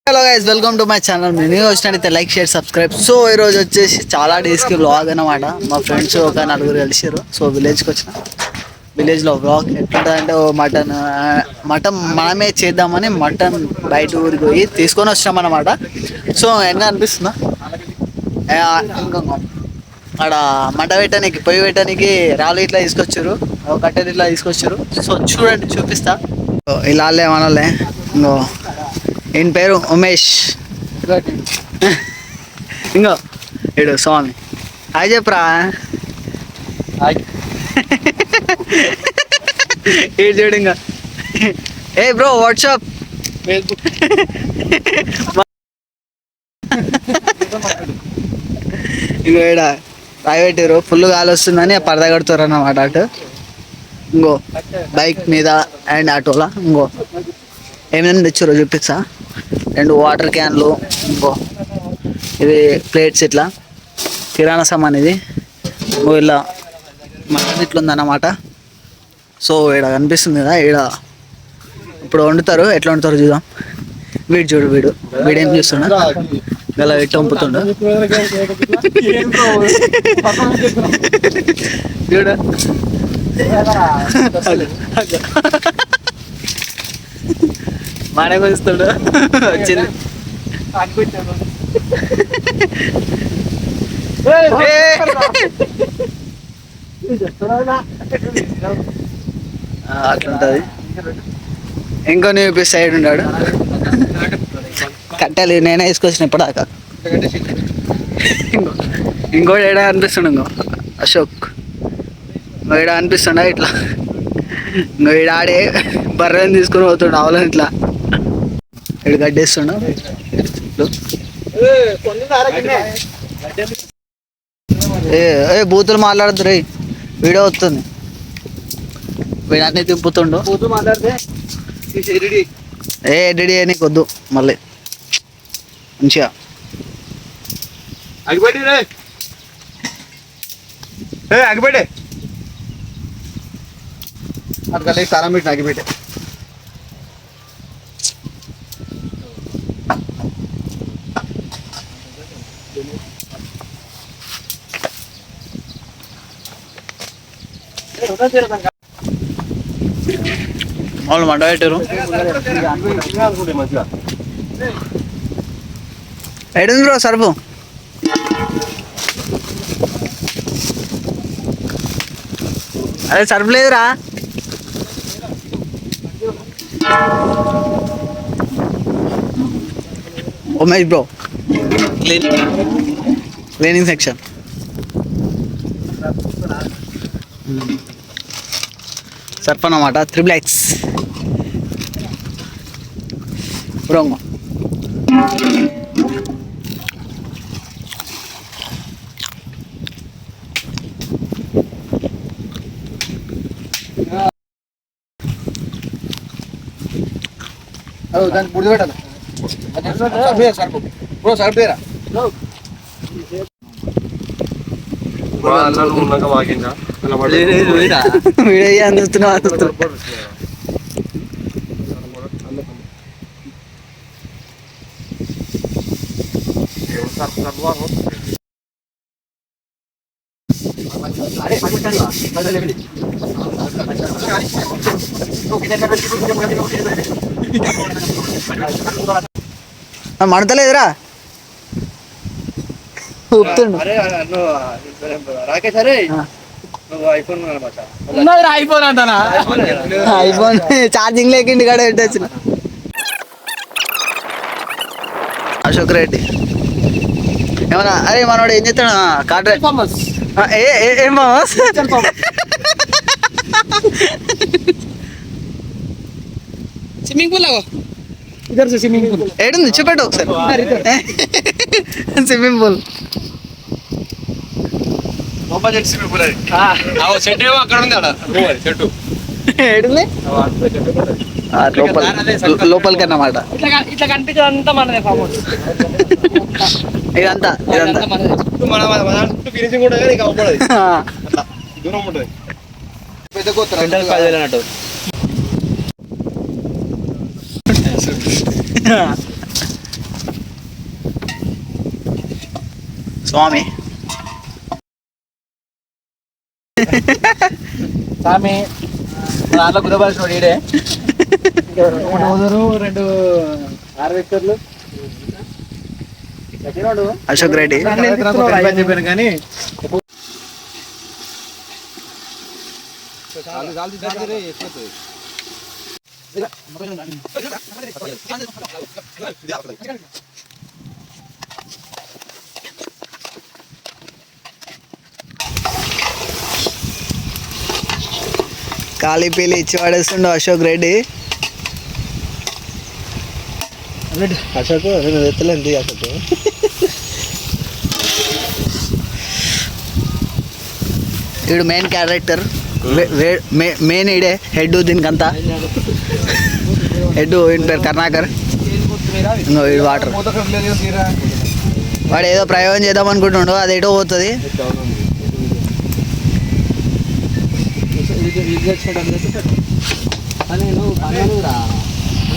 Hello guys, welcome to my channel. నేను వచ్చినట్టయితే like, share, subscribe. So ఈరోజు వచ్చేసి చాలా డేస్కి వ్లాగ్ అనమాట. మా ఫ్రెండ్స్ ఒక నలుగురు కలిసారు. సో విలేజ్కి వచ్చిన. విలేజ్లో వ్లాగ్ ఎట్లుంటుందంటే మటన్ మనమే చేద్దామని మటన్ బయట ఊరికి పోయి తీసుకొని వచ్చినాం అనమాట. సో ఎన్న అనిపిస్తుందా ఇంకా అక్కడ మంట పెట్టడానికి, పొయ్యి పెట్టడానికి రాళ్ళు ఇట్లా తీసుకొచ్చారు, కట్టెలు ఇట్లా తీసుకొచ్చారు. సో చూడండి, చూపిస్తా. ఇలా ఏమనాలే. ఇంకో ఈయన పేరు ఉమేష్. ఇంకో ఇడు స్వామి. హాయ్ చెప్పరా. ఇటు చూడు. ఇంకా ఏ బ్రో, వాట్సాప్. ఇంకో ఈడ రాయి పెట్టారు. ఫుల్ గాలి వస్తుందని పరద కడుతారు అన్నమాట. అటు ఇంకో బైక్ మీద అండ్ ఆటోలా ఇంకో ఏమేమి తెచ్చారో చూపిస్తా. 2 వాటర్ క్యాన్లు, ఇంకో ఇవి ప్లేట్స్, ఇట్లా కిరాణా సామాన్. ఇది ఇంకో ఇలా మటన్ ఇట్లా ఉందన్నమాట. సో ఈడ కనిపిస్తుంది కదా, ఈడ ఇప్పుడు వండుతారు. ఎట్లా వండుతారు చూద్దాం. వీడు చూడు, వీడేం చూస్తున్నా ఇలా ఎట్లా వంపుతుండ చూడు. మానే కొనిస్తాడు. వచ్చింది. అట్లుంటది. ఇంకో నీ సైడ్ ఉన్నాడు. కట్టాలి నేనే వేసుకొచ్చిన ఇప్పటిదాకా. ఇంకోటి ఏడా అనిపిస్తుండ. ఇంకో అశోక్ ఏడా అనిపిస్తుండ. ఇట్లా ఇంకో ఈడ ఆడే బర్రెని తీసుకొని పోతుండ అవలని. ఇట్లా ఇడు గడ్డేస్తుండ. ఏ బూతులు మాట్లాడద్దు రే, వీడియో వస్తుంది. వీడు అన్నీ తిప్పుతుండు. ఏ ఎడిడి అని కొద్దు మళ్ళీ మంచిగా అగిపెట్టి అగిపెట్టే అక్కడ తాళం పెట్టి అగిపెట్టే. వాళ్ళు మంట పెట్టారు. ఎడుంది బ్రో సర్పు. అదే సర్పు లేదురా. Umesh bro cleaning section. Surf అన్నమాట, 3x బ్రో. దానికి బుడిది పెట్టాలి. బ్రో సరిపోయారా వీడియో అందుతున్నా. మడతలేదురా. రాకేష్ అరే ఐఫోన్ అంటానా? ఐఫోన్ ఛార్జింగ్ లేక ఇంటి కాడ పెట్టొచ్చిన. అశోక్ రెడ్డి ఏమన్నా అరే మనోడు ఏం చేస్తాడు? కార్ ఏం famous swimming pool swimming pool ఏడుంది చూపెట్టు ఒకసారి. స్విమ్మింగ్ పూల్ చెట్టు ఏమో అక్కడ ఉంది. చెట్టు ఏడుంది లోపలికి అన్నమాట. ఇట్లా కనిపించదంతా మనదే ఫామ్ హౌస్. ఇదంతా ఫినిషింగ్ కూడా దూరం ఉంటుంది. పెద్ద కొత్త అన్నట్టు. స్వామి స్వామి దాంట్లో కుదపరిచినోడు ఈడే రెండు హార్వెస్టర్లు అశోక్ రెడ్డి చెప్పాను కానీ ఖాళీ పీలి ఇచ్చి పడేస్తుండు అశోక్ రెడ్డి. అశోక్ నేను ఎత్తలేండి అశోక్ వీడు మెయిన్ క్యారెక్టర్, మెయిన్ ఈడే హెడ్ దీనికంతా. హెడ్ ఈయన పేరు కర్ణాకర్. ఇంకో వీడు వాటర్. వాడు ఏదో ప్రయోగం చేద్దాం అనుకుంటుండు, అది ఎటో పోతుంది. నేను